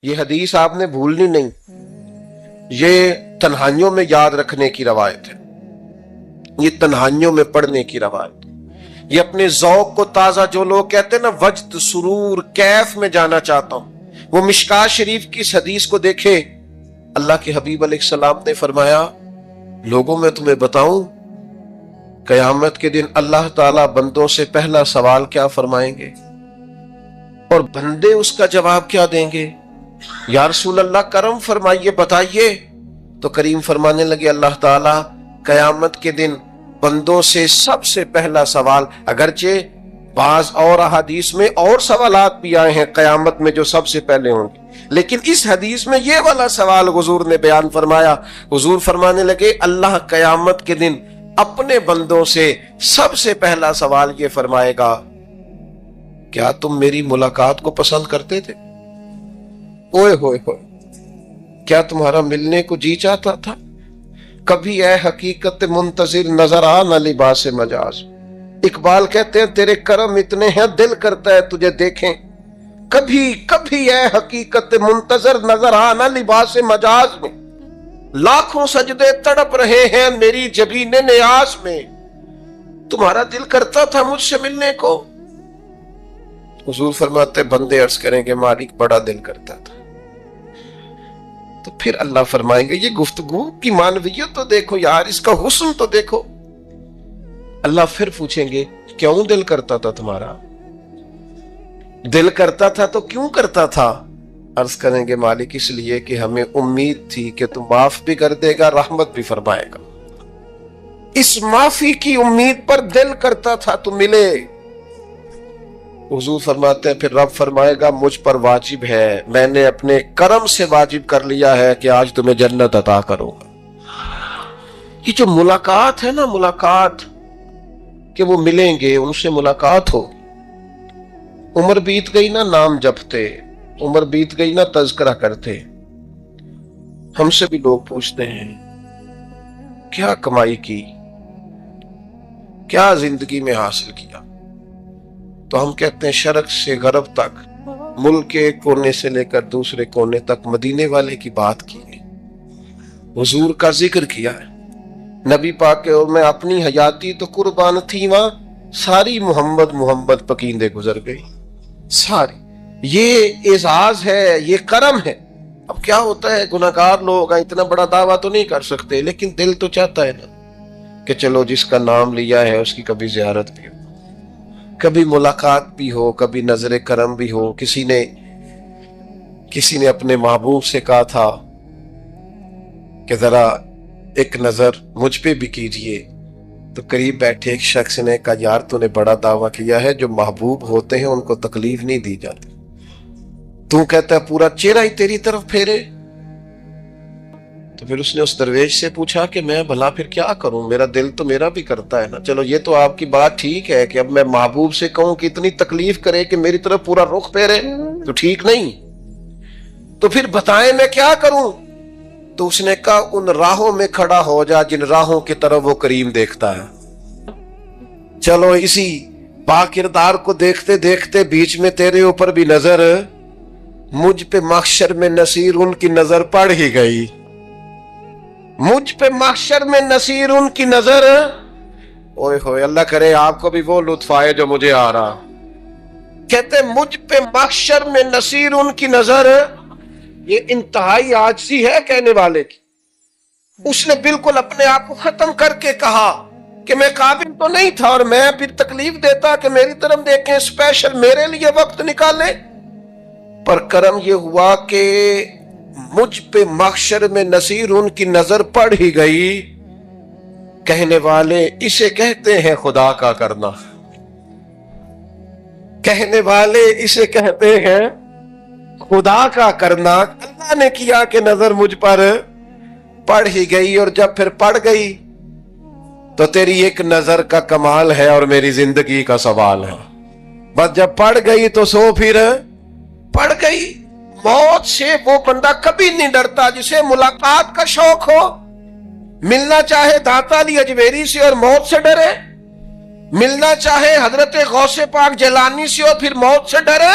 یہ حدیث آپ نے بھولنی نہیں، یہ تنہائیوں میں یاد رکھنے کی روایت ہے، یہ تنہائیوں میں پڑھنے کی روایت ہے۔ یہ اپنے ذوق کو تازہ، جو لوگ کہتے ہیں نا وجد سرور کیف میں جانا چاہتا ہوں، وہ مشکات شریف کی اس حدیث کو دیکھے۔ اللہ کے حبیب علیہ السلام نے فرمایا لوگوں میں تمہیں بتاؤں قیامت کے دن اللہ تعالیٰ بندوں سے پہلا سوال کیا فرمائیں گے اور بندے اس کا جواب کیا دیں گے؟ یا رسول اللہ کرم فرمائیے، بتائیے۔ تو کریم فرمانے لگے اللہ تعالیٰ قیامت کے دن بندوں سے سب سے پہلا سوال، اگرچہ بعض اور احادیث میں اور سوالات بھی آئے ہیں قیامت میں جو سب سے پہلے ہوں گے، لیکن اس حدیث میں یہ والا سوال حضور نے بیان فرمایا۔ حضور فرمانے لگے اللہ قیامت کے دن اپنے بندوں سے سب سے پہلا سوال یہ فرمائے گا، کیا تم میری ملاقات کو پسند کرتے تھے؟ اوئے ہوئے ہوئے، کیا تمہارا ملنے کو جی چاہتا تھا؟ کبھی اے حقیقت منتظر نظر آ نہ لباس مجاز۔ اقبال کہتے ہیں تیرے کرم اتنے ہیں دل کرتا ہے تجھے دیکھیں، کبھی کبھی اے حقیقت منتظر نظر آ نہ لباس مجاز میں، لاکھوں سجدے تڑپ رہے ہیں میری جبین نیاز میں، تمہارا دل کرتا تھا مجھ سے ملنے کو؟ حضور فرماتے بندے عرض کریں گے مالک بڑا دل کرتا تھا۔ تو پھر اللہ فرمائیں گے یہ گفتگو کی معنویت تو دیکھو یار، اس کا حسن تو دیکھو۔ اللہ پھر پوچھیں گے کیوں دل کرتا تھا تمہارا؟ دل کرتا تھا تو کیوں کرتا تھا؟ عرض کریں گے مالک اس لیے کہ ہمیں امید تھی کہ تم معاف بھی کر دے گا، رحمت بھی فرمائے گا، اس معافی کی امید پر دل کرتا تھا تو ملے۔ حضور فرماتے ہیں پھر رب فرمائے گا مجھ پر واجب ہے، میں نے اپنے کرم سے واجب کر لیا ہے کہ آج تمہیں جنت عطا کروں گا۔ یہ جو ملاقات ہے نا، ملاقات کہ وہ ملیں گے، ان سے ملاقات ہو۔ عمر بیت گئی نا نام جپتے، عمر بیت گئی نا تذکرہ کرتے۔ ہم سے بھی لوگ پوچھتے ہیں کیا کمائی کی، کیا زندگی میں حاصل کیا؟ تو ہم کہتے ہیں شرق سے غرب تک، ملک کے ایک کونے سے لے کر دوسرے کونے تک مدینے والے کی بات کی ہے، حضور کا ذکر کیا ہے، نبی پاک کے اور میں اپنی حیاتی تو قربان تھی وہاں ساری محمد محمد پکیندے گزر گئی ساری۔ یہ اعزاز ہے، یہ کرم ہے۔ اب کیا ہوتا ہے گناہگار لوگ اتنا بڑا دعویٰ تو نہیں کر سکتے، لیکن دل تو چاہتا ہے نا کہ چلو جس کا نام لیا ہے اس کی کبھی زیارت بھی ہو، کبھی ملاقات بھی ہو، کبھی نظر کرم بھی ہو۔ کسی نے اپنے محبوب سے کہا تھا کہ ذرا ایک نظر مجھ پہ بھی کیجئے، تو قریب بیٹھے ایک شخص نے کہا یار تو نے بڑا دعویٰ کیا ہے، جو محبوب ہوتے ہیں ان کو تکلیف نہیں دی جاتی، تو کہتا ہے پورا چہرہ ہی تیری طرف پھیرے۔ تو پھر اس نے اس درویش سے پوچھا کہ میں بھلا پھر کیا کروں، میرا دل تو میرا بھی کرتا ہے نا، چلو یہ تو آپ کی بات ٹھیک ہے کہ اب میں محبوب سے کہوں کہ اتنی تکلیف کرے کہ میری طرف پورا رخ پھیرے تو ٹھیک نہیں، تو پھر بتائیں میں کیا کروں؟ تو اس نے کہا ان راہوں میں کھڑا ہو جا جن راہوں کی طرف وہ کریم دیکھتا ہے۔ چلو اسی با کردار کو دیکھتے دیکھتے بیچ میں تیرے اوپر بھی نظر، مجھ پہ محشر میں نصیر ان کی نظر پڑ ہی گئی، مجھ پہ محشر میں نصیر ان کی نظر۔ اوئے ہوئے اللہ کرے آپ کو بھی وہ لطف آئے جو مجھے آ رہا۔ کہتے مجھ پہ محشر میں نصیر ان کی نظر، یہ انتہائی عاجزی ہے کہنے والے کی۔ اس نے بالکل اپنے آپ کو ختم کر کے کہا کہ میں قابل تو نہیں تھا، اور میں پھر تکلیف دیتا کہ میری طرف دیکھیں، اسپیشل میرے لیے وقت نکالے، پر کرم یہ ہوا کہ مجھ پہ محشر میں نصیر ان کی نظر پڑ ہی گئی۔ کہنے والے اسے کہتے ہیں خدا کا کرنا، کہنے والے اسے کہتے ہیں خدا کا کرنا۔ اللہ نے کیا کہ نظر مجھ پر پڑ ہی گئی، اور جب پھر پڑ گئی تو تیری ایک نظر کا کمال ہے اور میری زندگی کا سوال ہے۔ بس جب پڑ گئی تو سو پھر پڑ گئی۔ موت سے وہ بندہ کبھی نہیں ڈرتا جسے ملاقات کا شوق ہو، ملنا چاہے داتا علی اجمیری سے اور موت سے ڈرے، ملنا چاہے حضرت غوث پاک جیلانی سے اور پھر موت سے ڈرے،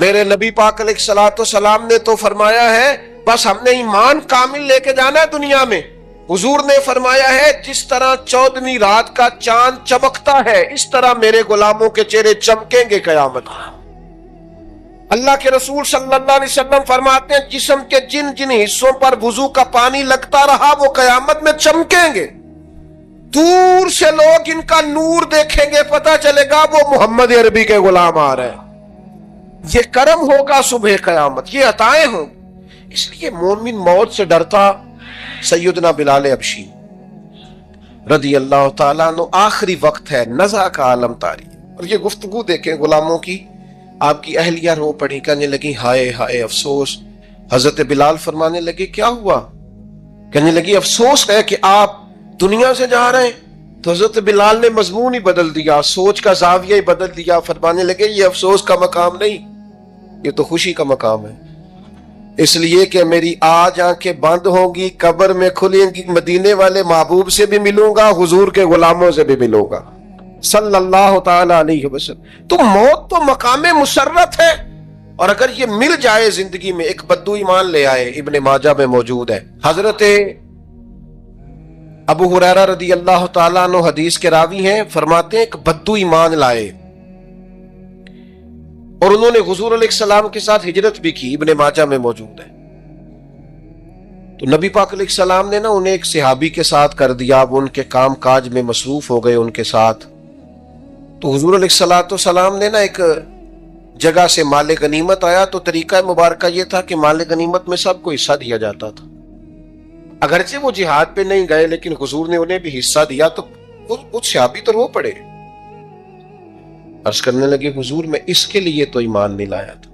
میرے نبی پاک علیہ الصلوۃ والسلام نے تو فرمایا ہے بس ہم نے ایمان کامل لے کے جانا ہے دنیا میں. حضور نے فرمایا ہے جس طرح 14ویں رات کا چاند چمکتا ہے اس طرح میرے غلاموں کے چہرے چمکیں گے قیامت. اللہ کے رسول صلی اللہ علیہ وسلم فرماتے ہیں جسم کے جن جن حصوں پر وضو کا پانی لگتا رہا وہ قیامت میں چمکیں گے. دور سے لوگ ان کا نور دیکھیں گے, پتہ چلے گا وہ محمد عربی کے غلام آ رہے ہیں. یہ کرم ہوگا صبح قیامت, یہ عطائیں ہوں. اس لیے مومن موت سے ڈرتا. سیدنا بلال حبشی رضی اللہ تعالیٰ عنہ, آخری وقت ہے, نزع کا عالم طاری, اور یہ گفتگو دیکھیں غلاموں کی. آپ کی اہلیہ رو پڑی, کہنے لگی ہائے ہائے افسوس. حضرت بلال فرمانے لگے کیا ہوا؟ کہنے لگی افسوس ہے کہ آپ دنیا سے جا رہے ہیں. تو حضرت بلال نے مضمون ہی بدل دیا, سوچ کا زاویہ ہی بدل دیا. فرمانے لگے یہ افسوس کا مقام نہیں, یہ تو خوشی کا مقام ہے. اس لیے کہ میری آج آنکھیں بند ہوں گی, قبر میں کھلیں گی, مدینے والے محبوب سے بھی ملوں گا, حضور کے غلاموں سے بھی ملوں گا صلی اللہ تعالی علیہ وسلم. تو موت تو مقام مسرت ہے, اور اگر یہ مل جائے زندگی میں. ایک بدو ایمان لے آئے, ابن ماجہ میں موجود ہے. حضرت ابو ہریرہ رضی اللہ تعالیٰ عنہ حدیث کے راوی ہیں, فرماتے ہیں ایک بدو ایمان لائے اور انہوں نے حضور علیہ السلام کے ساتھ ہجرت بھی کی. ابن ماجہ میں موجود ہے. تو نبی پاک علیہ السلام نے نا انہیں ایک صحابی کے ساتھ کر دیا, وہ ان کے کام کاج میں مصروف ہو گئے ان کے ساتھ. تو حضور علیہ السلام نے نا ایک جگہ سے مال غنیمت آیا, تو طریقہ مبارکہ یہ تھا کہ مال غنیمت میں سب کو حصہ دیا جاتا تھا. اگرچہ وہ جہاد پہ نہیں گئے لیکن حضور نے انہیں بھی حصہ دیا. تو وہ صحابی تو رو پڑے, عرض کرنے لگے حضور میں اس کے لیے تو ایمان نہیں لایا تھا.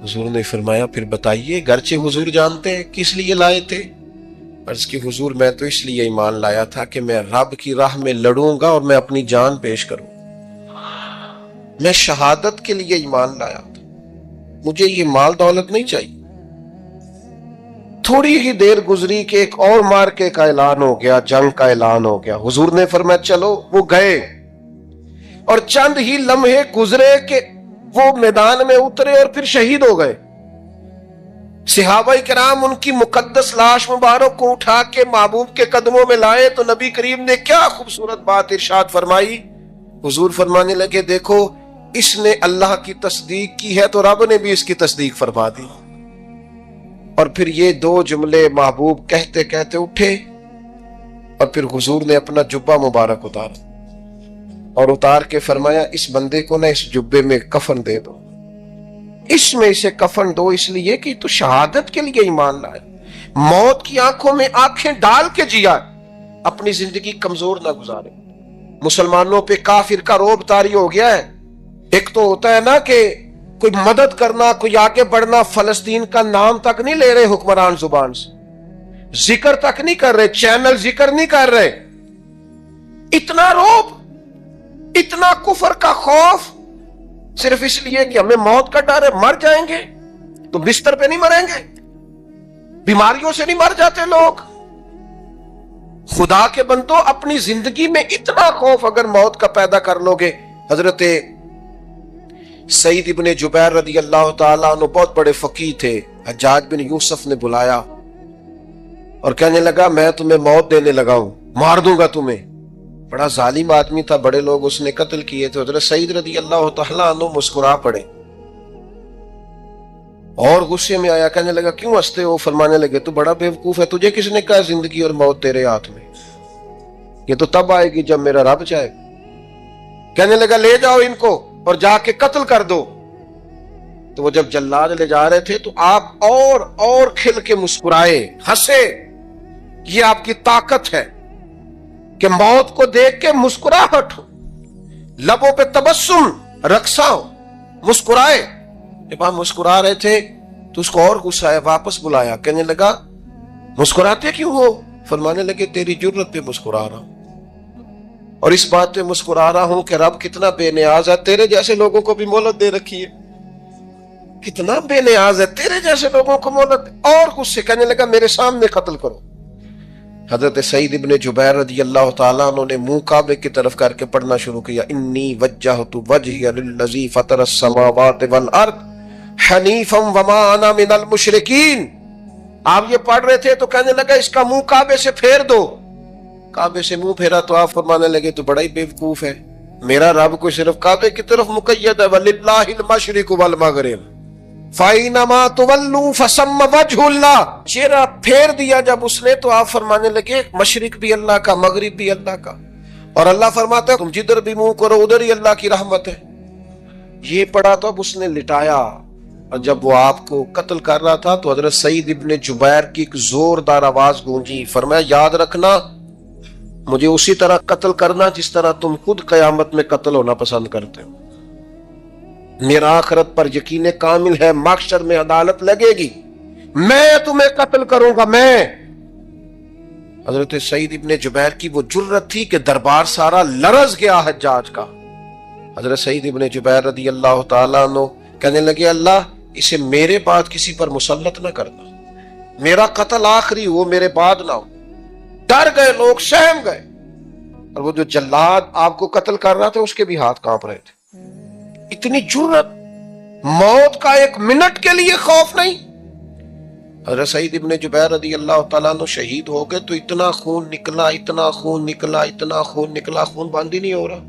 حضور نے فرمایا پھر بتائیے, گرچہ حضور جانتے ہیں کس لیے لائے تھے. عرض کی حضور میں تو اس لیے ایمان لایا تھا کہ میں رب کی راہ میں لڑوں گا اور میں اپنی جان پیش کروں. میں شہادت کے لیے ایمان لایا تھا, مجھے یہ مال دولت نہیں چاہیے. تھوڑی ہی دیر گزری کہ ایک اور مارکے کا اعلان ہو گیا, جنگ کا اعلان ہو گیا. حضور نے فرمایا چلو. وہ گئے اور چند ہی لمحے گزرے کہ وہ میدان میں اترے اور پھر شہید ہو گئے. صحابہ کرام ان کی مقدس لاش مبارک کو اٹھا کے محبوب کے قدموں میں لائے تو نبی کریم نے کیا خوبصورت بات ارشاد فرمائی. حضور فرمانے لگے دیکھو اس نے اللہ کی تصدیق کی ہے تو رب نے بھی اس کی تصدیق فرما دی. اور پھر یہ دو جملے محبوب کہتے کہتے اٹھے اور پھر حضور نے اپنا جبہ مبارک اتارا اور اتار کے فرمایا اس بندے کو نہ اس جبے میں کفن دے دو, اس میں اسے کفن دو, اس لیے کہ تو شہادت کے لیے ایمان لائے. موت کی آنکھوں میں آنکھیں ڈال کے جیا, اپنی زندگی کمزور نہ گزارے. مسلمانوں پہ کافر کا روب طاری ہو گیا ہے. ایک تو ہوتا ہے نا کہ کوئی مدد کرنا, کوئی آگے بڑھنا, فلسطین کا نام تک نہیں لے رہے حکمران زبان سے, ذکر تک نہیں کر رہے, چینل ذکر نہیں کر رہے. اتنا روب, اتنا کفر کا خوف, صرف اس لیے کہ ہمیں موت کا ڈر ہے, مر جائیں گے. تو بستر پہ نہیں مریں گے, بیماریوں سے نہیں مر جاتے لوگ. خدا کے بندو اپنی زندگی میں اتنا خوف اگر موت کا پیدا کر لو گے. حضرت سعید ابن جبیر رضی اللہ تعالیٰ عنہ بہت بڑے فقیہ تھے. حجاج بن یوسف نے بلایا اور کہنے لگا میں تمہیں موت دینے لگا ہوں, مار دوں گا تمہیں. بڑا ظالم آدمی تھا, بڑے لوگ اس نے قتل کیے تھے. حضرت سعید رضی اللہ تعالیٰ عنہ مسکرا پڑے اور غصے میں آیا, کہنے لگا کیوں ہنستے ہو؟ فرمانے لگے تو بڑا بیوقوف ہے, تجھے کس نے کہا زندگی اور موت تیرے ہاتھ میں, یہ تو تب آئے گی جب میرا رب چاہے. کہنے لگا لے جاؤ ان کو اور جا کے قتل کر دو. تو وہ جب جلاد لے جا رہے تھے تو آپ اور کھل کے مسکرائے, ہنسے. یہ آپ کی طاقت ہے کہ موت کو دیکھ کے مسکراہٹ ہو, لبوں پہ تبسم, رقصہ ہو, مسکرائے. جب آپ مسکرا رہے تھے تو اس کو اور غصہ آیا, واپس بلایا. کہنے لگا مسکراتے کیوں ہو؟ فرمانے لگے تیری جرت پہ مسکرا رہا ہوں, اور اس بات پہ مسکرا رہا ہوں کہ رب کتنا بے نیاز ہے, تیرے جیسے لوگوں کو بھی مہلت دے رکھی ہے. کتنا بے نیاز ہے, تیرے جیسے لوگوں کو مہلت. اور غصے, کہنے لگا میرے سامنے قتل کرو. حضرت سعید ابن جبیر رضی اللہ تعالیٰ عنہ نے منہ کعبے کی طرف کر کے پڑھنا شروع کیا، انی وجہت وجہی للذی فطر السماوات والارض حنیفا وما انا من المشرکین۔ آپ یہ پڑھ رہے تھے تو کہنے لگا اس کا منہ کعبے سے پھیر دو۔ کعبے سے منہ پھیرا تو آپ فرمانے لگے تو بڑا ہی بیوقوف ہے، میرا رب کو صرف کعبے کی طرف مقید ہے، وَلِلَّهِ الْمَشْرِقُ وَالْمَغْرِبُ فَأَيْنَمَا تُوَلُّوا فَثَمَّ وَجْهُ اللَّهِ۔ چہرہ پھیر دیا جب اس نے تو آپ فرمانے لگے مشرق بھی اللہ کا، مغرب بھی اللہ کا، اور اللہ فرماتا ہے تم جدھر بھی منہ کرو ادھر ہی اللہ کی رحمت ہے۔ یہ پڑھا تو اب اس نے لٹایا، اور جب وہ آپ کو قتل کر رہا تھا تو حضرت سعید ابن جبیر کی ایک زوردار آواز گونجی، فرمایا یاد رکھنا مجھے اسی طرح قتل کرنا جس طرح تم خود قیامت میں قتل ہونا پسند کرتے ہو۔ میرا آخرت پر یقین کامل ہے، محشر میں عدالت لگے گی، میں تمہیں قتل کروں گا میں۔ حضرت سعید ابن جبیر کی وہ جرت تھی کہ دربار سارا لرز گیا حجاج کا۔ حضرت سعید ابن جبیر رضی اللہ تعالیٰ عنہ کہنے لگے اللہ اسے میرے بعد کسی پر مسلط نہ کرنا، میرا قتل آخری ہو، میرے بعد نہ ہو۔ ڈر گئے لوگ، سہم گئے، اور وہ جو جلاد آپ کو قتل کر رہا تھا اس کے بھی ہاتھ کانپ رہے تھے۔ اتنی جرت، موت کا ایک منٹ کے لیے خوف نہیں۔ حضرت سعید ابن جبیر رضی اللہ تعالیٰ عنہ شہید ہو گئے تو اتنا خون نکلا، اتنا خون نکلا، اتنا خون نکلا، خون بند ہی نہیں ہو رہا۔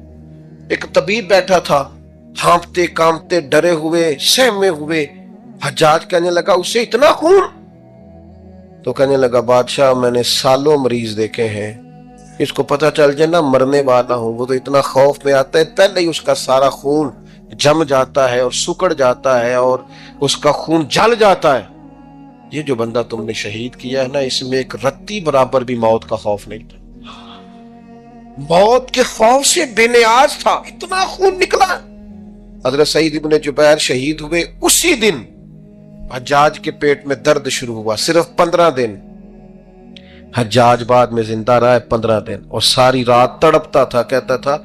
ایک طبیب بیٹھا تھا، ہانپتے کامتے ڈرے ہوئے سہمے ہوئے، حجاج کہنے لگا اس سے اتنا خون؟ تو کہنے لگا بادشاہ میں نے سالوں مریض دیکھے ہیں، اس کو پتہ چل جائے نا مرنے والا ہوں وہ تو اتنا خوف میں آتا ہے پہلے ہی اس کا سارا خون جم جاتا ہے اور سکڑ جاتا ہے اور اس کا خون جل جاتا ہے۔ یہ جو بندہ تم نے شہید کیا ہے نا اس میں ایک رتی برابر بھی موت کا خوف نہیں تھا، موت کے خوف سے بے نیاز تھا، اتنا خون نکلا۔ حضرت سعید ابن جبیر شہید ہوئے اسی دن حجاج کے پیٹ میں درد شروع ہوا، صرف 15 دن حجاج بعد میں زندہ رہا، 15 دن، اور ساری رات تڑپتا تھا، کہتا تھا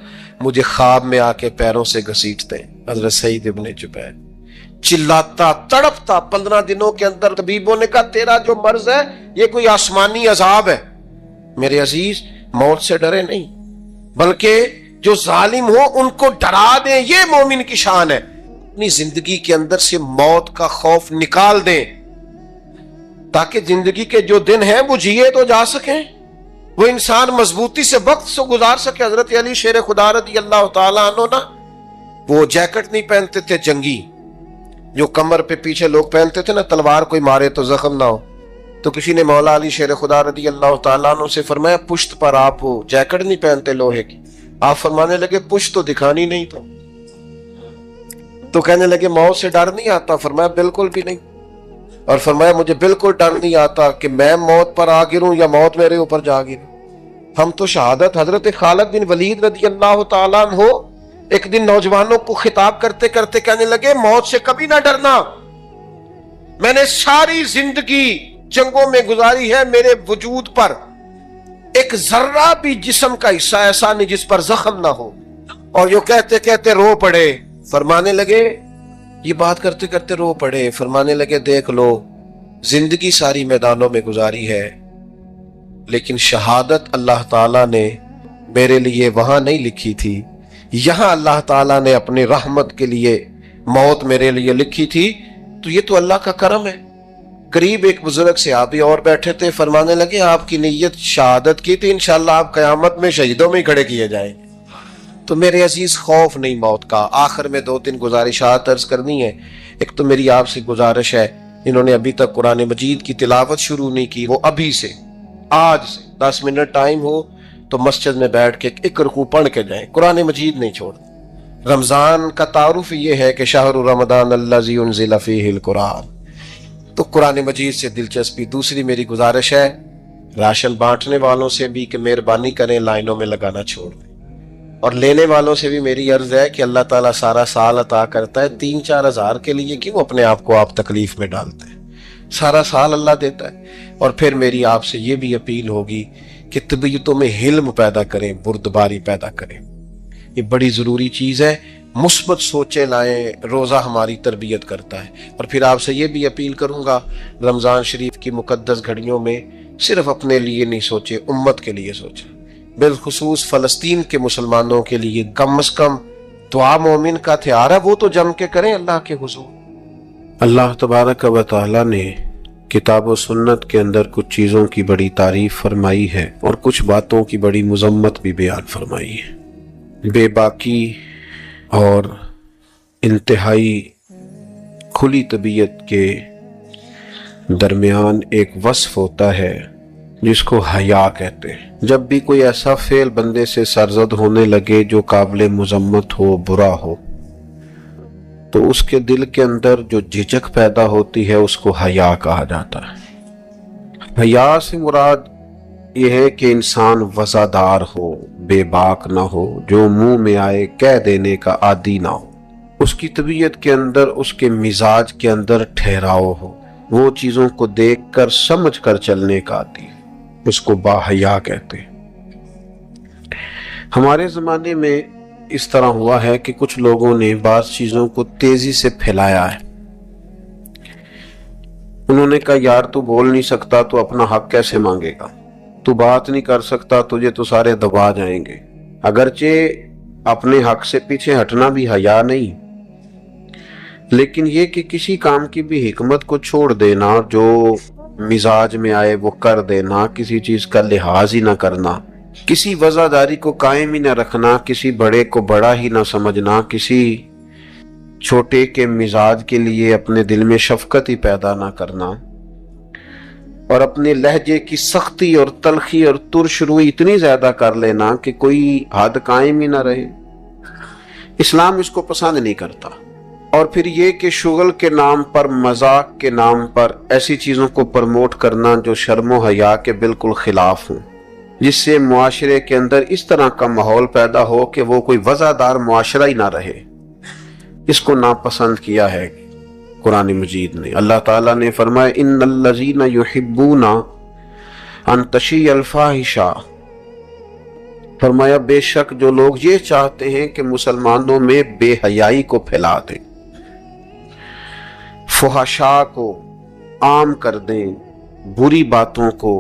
مجھے خواب میں آ کے پیروں سے گھسیٹتے ہیں۔ حضرت سعید ابن جبیر چلاتا تڑپتا 15 دنوں کے اندر۔ طبیبوں نے کہا تیرا جو مرض ہے یہ کوئی آسمانی عذاب ہے۔ میرے عزیز موت سے ڈرے نہیں بلکہ جو ظالم ہو ان کو ڈرا دیں، یہ مومن کی شان ہے۔ اپنی زندگی کے اندر سے موت کا خوف نکال دیں تاکہ زندگی کے جو دن ہیں وہ جیے تو جا سکیں، وہ انسان مضبوطی سے وقت سے گزار سکے۔ حضرت علی شیر خدا رضی اللہ تعالیٰ عنہ نا وہ جیکٹ نہیں پہنتے تھے جنگی، جو کمر پہ پیچھے لوگ پہنتے تھے نا تلوار کوئی مارے تو زخم نہ ہو، تو کسی نے مولا علی شیر خدا رضی اللہ تعالیٰ عنہ سے فرمایا پشت پر آپ وہ جیکٹ نہیں پہنتے لوہے کی؟ آپ فرمانے لگے پشت تو دکھانی نہیں تو کہنے لگے موت سے ڈر نہیں آتا؟ فرمایا بالکل بھی نہیں، اور فرمایا مجھے بالکل ڈر نہیں آتا کہ میں موت پر آ گروں یا موت میرے اوپر جا گرے۔ ہم تو شہادت حضرت خالد بن ولید رضی اللہ تعالیٰ عنہ ایک دن نوجوانوں کو خطاب کرتے کرتے کہنے لگے موت سے کبھی نہ ڈرنا، میں نے ساری زندگی جنگوں میں گزاری ہے، میرے وجود پر ایک ذرہ بھی جسم کا حصہ ایسا نہیں جس پر زخم نہ ہو۔ اور جو کہتے کہتے رو پڑے، فرمانے لگے یہ بات کرتے کرتے رو پڑے، فرمانے لگے دیکھ لو زندگی ساری میدانوں میں گزاری ہے لیکن شہادت اللہ تعالیٰ نے میرے لیے وہاں نہیں لکھی تھی، یہاں اللہ تعالیٰ نے اپنی رحمت کے لیے موت میرے لیے لکھی تھی، تو یہ تو اللہ کا کرم ہے۔ قریب ایک بزرگ صحابی اور بیٹھے تھے، فرمانے لگے آپ کی نیت شہادت کی تھی، انشاءاللہ آپ قیامت میں شہیدوں میں کھڑے کیے جائیں گے۔ تو میرے عزیز خوف نہیں موت کا۔ آخر میں 2-3 گزارشات عرض کرنی ہے۔ ایک تو میری آپ سے گزارش ہے، انہوں نے ابھی تک قرآن مجید کی تلاوت شروع نہیں کی، وہ ابھی سے آج سے 10 منٹ ٹائم ہو تو مسجد میں بیٹھ کے ایک رکوع پڑھ کے جائیں، قرآن مجید نہیں چھوڑ۔ رمضان کا تعارف یہ ہے کہ شہر رمضان الذی انزل فیہ القرآن، تو قرآن مجید سے دلچسپی۔ دوسری میری گزارش ہے راشن بانٹنے والوں سے بھی کہ مہربانی کریں لائنوں میں لگانا چھوڑ دیں، اور لینے والوں سے بھی میری عرض ہے کہ اللہ تعالیٰ سارا سال عطا کرتا ہے، 3-4 ہزار کے لیے کیوں اپنے آپ کو آپ تکلیف میں ڈالتے ہیں، سارا سال اللہ دیتا ہے۔ اور پھر میری آپ سے یہ بھی اپیل ہوگی کہ طبیعتوں میں حلم پیدا کریں، بردباری پیدا کریں، یہ بڑی ضروری چیز ہے۔ مثبت سوچیں لائیں، روزہ ہماری تربیت کرتا ہے۔ اور پھر آپ سے یہ بھی اپیل کروں گا رمضان شریف کی مقدس گھڑیوں میں صرف اپنے لیے نہیں سوچے، امت کے لیے سوچے، بالخصوص فلسطین کے مسلمانوں کے لیے کم از کم دعا مومن کا ہتھیار ہے، وہ تو جم کے کریں اللہ کے حضور۔ اللہ تبارک و تعالی نے کتاب و سنت کے اندر کچھ چیزوں کی بڑی تعریف فرمائی ہے اور کچھ باتوں کی بڑی مذمت بھی بیان فرمائی ہے۔ بے باکی اور انتہائی کھلی طبیعت کے درمیان ایک وصف ہوتا ہے جس کو حیا کہتے ہیں۔ جب بھی کوئی ایسا فعل بندے سے سرزد ہونے لگے جو قابل مذمت ہو، برا ہو، تو اس کے دل کے اندر جو جھجک پیدا ہوتی ہے اس کو حیا کہا جاتا ہے۔ حیا سے مراد یہ ہے کہ انسان وزادار ہو، بے باک نہ ہو، جو منہ میں آئے کہہ دینے کا عادی نہ ہو، اس کی طبیعت کے اندر، اس کے مزاج کے اندر ٹھہراؤ ہو، وہ چیزوں کو دیکھ کر سمجھ کر چلنے کا عادی، اس کو باحیا کہتے ہیں۔ ہمارے زمانے میں اس طرح ہوا ہے کہ کچھ لوگوں نے بعض چیزوں کو تیزی سے پھیلایا ہے۔ انہوں نے کہا یار تو بول نہیں سکتا تو اپنا حق کیسے مانگے گا، تو بات نہیں کر سکتا تجھے تو سارے دبا جائیں گے۔ اگرچہ اپنے حق سے پیچھے ہٹنا بھی حیا نہیں، لیکن یہ کہ کسی کام کی بھی حکمت کو چھوڑ دینا، جو مزاج میں آئے وہ کر دینا، کسی چیز کا لحاظ ہی نہ کرنا، کسی وزاداری کو قائم ہی نہ رکھنا، کسی بڑے کو بڑا ہی نہ سمجھنا، کسی چھوٹے کے مزاج کے لیے اپنے دل میں شفقت ہی پیدا نہ کرنا، اور اپنے لہجے کی سختی اور تلخی اور ترش روئی اتنی زیادہ کر لینا کہ کوئی حد قائم ہی نہ رہے۔ اسلام اس کو پسند نہیں کرتا۔ اور پھر یہ کہ شغل کے نام پر، مذاق کے نام پر ایسی چیزوں کو پرموٹ کرنا جو شرم و حیا کے بالکل خلاف ہوں، جس سے معاشرے کے اندر اس طرح کا ماحول پیدا ہو کہ وہ کوئی وزادار معاشرہ ہی نہ رہے، اس کو ناپسند کیا ہے قرآن مجید نے۔ اللہ تعالیٰ نے فرمایا ان الذین یحبون ان تشیع الفاحشہ، فرمایا بے شک جو لوگ یہ چاہتے ہیں کہ مسلمانوں میں بے حیائی کو پھیلا دیں، فحشاء کو عام کر دیں، بری باتوں کو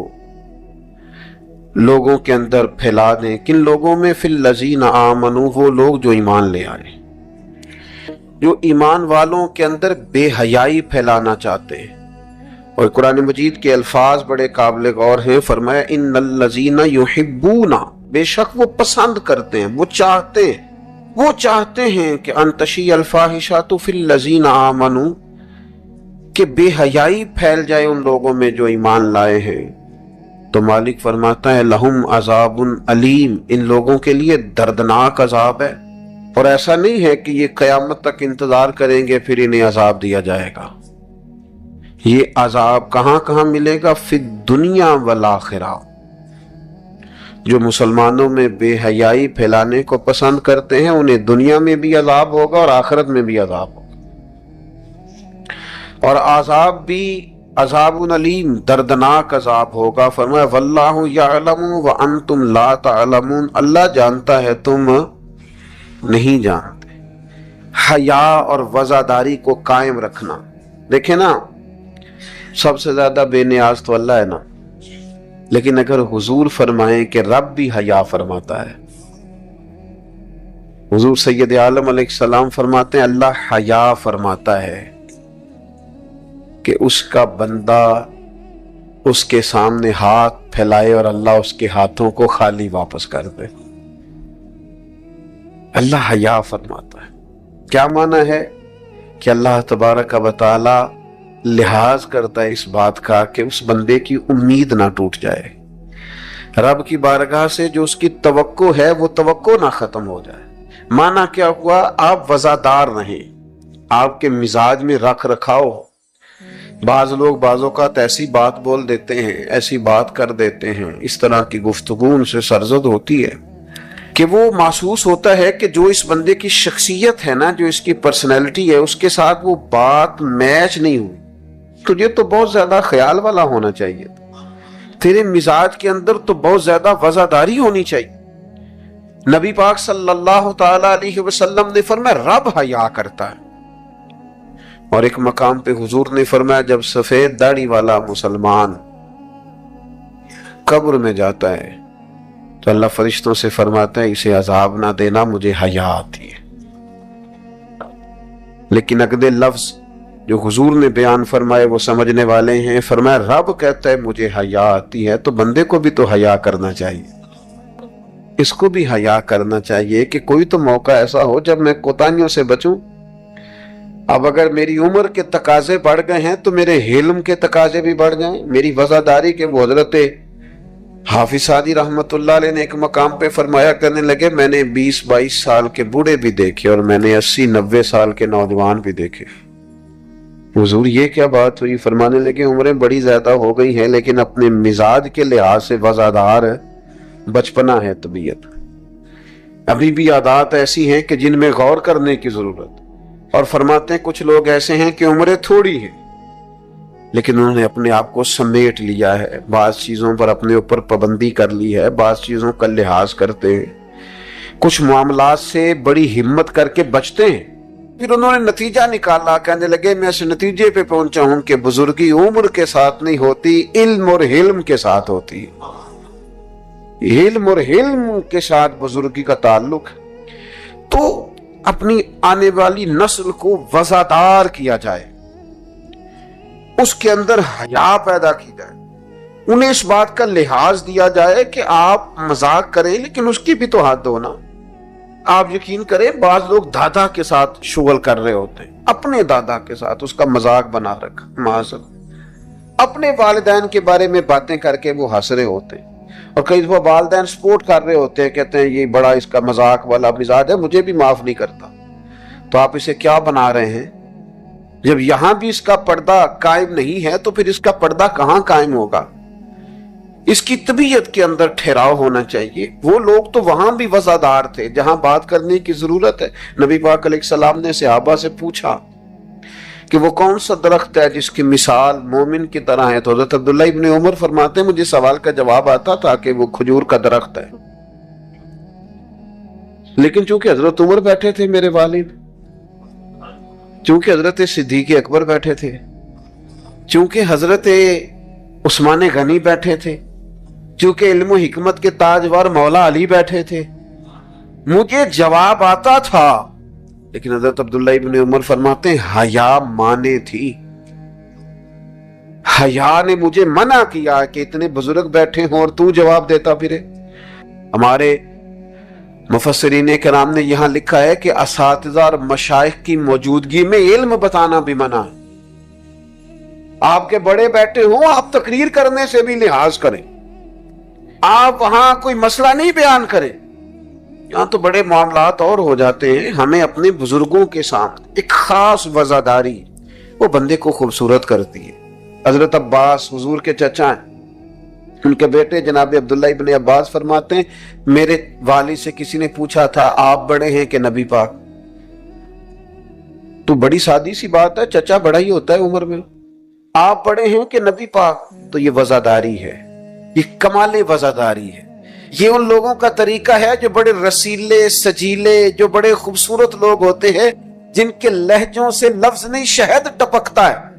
لوگوں کے اندر پھیلا دیں۔ کن لوگوں میں؟ فی الذین آمنوا، وہ لوگ جو ایمان لے آئے، جو ایمان والوں کے اندر بے حیائی پھیلانا چاہتے ہیں۔ اور قرآن مجید کے الفاظ بڑے قابل غور ہیں، فرمایا ان الذین یحبون، بے شک وہ پسند کرتے ہیں، وہ چاہتے ہیں کہ ان تشیع الفاحشۃ فی الذین آمنوا، کہ بے حیائی پھیل جائے ان لوگوں میں جو ایمان لائے ہیں۔ تو مالک فرماتا ہے لہم عذاب علیم، ان لوگوں کے لیے دردناک عذاب ہے۔ اور ایسا نہیں ہے کہ یہ قیامت تک انتظار کریں گے پھر انہیں عذاب دیا جائے گا، یہ عذاب کہاں کہاں ملے گا؟ فی الدنیا والآخرہ۔ جو مسلمانوں میں بے حیائی پھیلانے کو پسند کرتے ہیں انہیں دنیا میں بھی عذاب ہوگا اور آخرت میں بھی عذاب ہوگا، اور عذاب بھی عذاب علیم، دردناک عذاب ہوگا۔ فرمایا واللہ یعلم وانتم لا تعلمون، اللہ جانتا ہے تم نہیں جانتے۔ حیا اور وزاداری کو قائم رکھنا، دیکھیں نا سب سے زیادہ بے نیاز تو اللہ ہے نا، لیکن اگر حضور فرمائیں کہ رب بھی حیا فرماتا ہے، حضور سید عالم علیہ السلام فرماتے ہیں اللہ حیا فرماتا ہے کہ اس کا بندہ اس کے سامنے ہاتھ پھیلائے اور اللہ اس کے ہاتھوں کو خالی واپس کر دے۔ اللہ حیا فرماتا ہے۔ کیا معنی ہے؟ کہ اللہ تبارک و تعالی لحاظ کرتا ہے اس بات کا کہ اس بندے کی امید نہ ٹوٹ جائے، رب کی بارگاہ سے جو اس کی توقع ہے وہ توقع نہ ختم ہو جائے۔ معنی کیا ہوا؟ آپ وزادار رہیں، آپ کے مزاج میں رکھ رکھاؤ ہو۔ بعض لوگ بعض اوقات ایسی بات بول دیتے ہیں، ایسی بات کر دیتے ہیں، اس طرح کی گفتگو ان سے سرزد ہوتی ہے کہ وہ محسوس ہوتا ہے کہ جو اس بندے کی شخصیت ہے نا، جو اس کی پرسنالٹی ہے، اس کے ساتھ وہ بات میچ نہیں ہوئی۔ تجھے تو بہت زیادہ خیال والا ہونا چاہیے تھا، تیرے مزاج کے اندر تو بہت زیادہ وزاداری ہونی چاہیے۔ نبی پاک صلی اللہ تعالی علیہ وسلم نے فرمایا رب حیا کرتا ہے، اور ایک مقام پہ حضور نے فرمایا جب سفید داڑھی والا مسلمان قبر میں جاتا ہے تو اللہ فرشتوں سے فرماتا ہے اسے عذاب نہ دینا، مجھے حیا آتی ہے۔ لیکن اگلے لفظ جو حضور نے بیان فرمائے وہ سمجھنے والے ہیں، فرمایا رب کہتا ہے مجھے حیا آتی ہے، تو بندے کو بھی تو حیا کرنا چاہیے، اس کو بھی حیا کرنا چاہیے کہ کوئی تو موقع ایسا ہو جب میں کوتاہیوں سے بچوں۔ اب اگر میری عمر کے تقاضے بڑھ گئے ہیں تو میرے حلم کے تقاضے بھی بڑھ جائیں، میری وفاداری کے۔ وہ حضرت حافظ سعدی رحمت اللہ علیہ نے ایک مقام پہ فرمایا کرنے لگے میں نے 20-22 سال کے بوڑھے بھی دیکھے اور میں نے 80-90 سال کے نوجوان بھی دیکھے۔ حضور یہ کیا بات ہوئی؟ فرمانے لگے عمریں بڑی زیادہ ہو گئی ہیں لیکن اپنے مزاج کے لحاظ سے وفادار بچپنا ہے طبیعت، ابھی بھی عادات ایسی ہیں کہ جن میں غور کرنے کی ضرورت۔ اور فرماتے ہیں کچھ لوگ ایسے ہیں کہ عمریں تھوڑی ہیں لیکن انہوں نے اپنے آپ کو سمیٹ لیا ہے، بعض چیزوں پر اپنے اوپر پابندی کر لی ہے، بعض چیزوں کا لحاظ کرتے ہیں، کچھ معاملات سے بڑی ہمت کر کے بچتے ہیں۔ پھر انہوں نے نتیجہ نکالا، کہنے لگے میں اس نتیجے پہ پہنچا ہوں کہ بزرگی عمر کے ساتھ نہیں ہوتی، علم اور حلم کے ساتھ ہوتی ہے۔ علم اور حلم کے ساتھ بزرگی کا تعلق ہے۔ تو اپنی آنے والی نسل کو وفادار کیا جائے، اس کے اندر حیا پیدا کی جائے، انہیں اس بات کا لحاظ دیا جائے کہ آپ مذاق کریں لیکن اس کی بھی تو حد ہو نا۔ آپ یقین کریں بعض لوگ دادا کے ساتھ شغل کر رہے ہوتے ہیں، اپنے دادا کے ساتھ اس کا مذاق بنا رکھا، معاذاللہ اپنے والدین کے بارے میں باتیں کر کے وہ ہنس رہے ہوتے ہیں، اور کئی دفعہ والدین سپورٹ کر رہے ہوتے ہیں، کہتے ہیں یہ بڑا اس کا مذاق والا مزاج ہے، مجھے بھی معاف نہیں کرتا۔ تو آپ اسے کیا بنا رہے ہیں؟ جب یہاں بھی اس کا پردہ قائم نہیں ہے تو پھر اس کا پردہ کہاں قائم ہوگا؟ اس کی طبیعت کے اندر ٹھہراؤ ہونا چاہیے۔ وہ لوگ تو وہاں بھی وفادار تھے جہاں بات کرنے کی ضرورت ہے۔ نبی پاک علیہ السلام نے صحابہ سے پوچھا کہ وہ کون سا درخت ہے جس کی مثال مومن کی طرح ہے، تو حضرت عبداللہ ابن عمر فرماتے ہیں مجھے سوال کا جواب آتا تھا کہ وہ کھجور کا درخت ہے، لیکن چونکہ حضرت عمر بیٹھے تھے میرے والد، چونکہ حضرت صدیق اکبر بیٹھے تھے، چونکہ حضرت عثمان غنی بیٹھے تھے، چونکہ علم و حکمت کے تاجور مولا علی بیٹھے تھے، مجھے جواب آتا تھا۔ لیکن حضرت عبداللہ ابن عمر فرماتے ہیں حیا مانے تھی، حیا نے مجھے منع کیا کہ اتنے بزرگ بیٹھے ہوں اور تو جواب دیتا پھرے۔ ہمارے مفسرین کرام نے یہاں لکھا ہے کہ اساتذہ اور مشائخ کی موجودگی میں علم بتانا بھی منع ہے۔ آپ کے بڑے بیٹھے ہوں آپ تقریر کرنے سے بھی لحاظ کریں، آپ وہاں کوئی مسئلہ نہیں بیان کریں، یہاں تو بڑے معاملات اور ہو جاتے ہیں۔ ہمیں اپنے بزرگوں کے سامنے ایک خاص وفاداری وہ بندے کو خوبصورت کرتی ہے۔ حضرت عباس حضور کے چچا ہیں، ان کے بیٹے جناب عبداللہ ابن عباس فرماتے ہیں میرے والد سے کسی نے پوچھا تھا آپ بڑے ہیں کہ نبی پاک؟ تو بڑی سادی سی بات ہے، چچا بڑا ہی ہوتا ہے عمر میں، آپ بڑے ہیں کہ نبی پاک؟ تو یہ وفاداری ہے، یہ کمال وفاداری ہے۔ یہ ان لوگوں کا طریقہ ہے جو بڑے رسیلے سجیلے، جو بڑے خوبصورت لوگ ہوتے ہیں، جن کے لہجوں سے لفظ نہیں شہد ٹپکتا ہے۔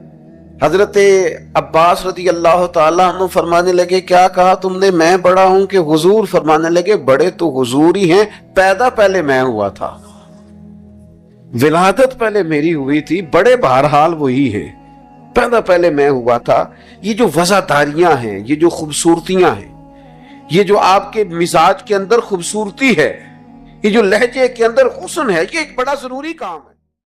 حضرت عباس رضی اللہ تعالیٰ عنہ فرمانے لگے کیا کہا تم نے؟ میں بڑا ہوں کہ حضور؟ فرمانے لگے بڑے تو حضور ہی ہیں، پیدا پہلے میں ہوا تھا، ولادت پہلے میری ہوئی تھی، بڑے بہرحال وہی ہیں، پیدا پہلے میں ہوا تھا۔ یہ جو وفاداریاں ہیں، یہ جو خوبصورتیاں ہیں، یہ جو آپ کے مزاج کے اندر خوبصورتی ہے، یہ جو لہجے کے اندر حسن ہے، یہ ایک بڑا ضروری کام ہے۔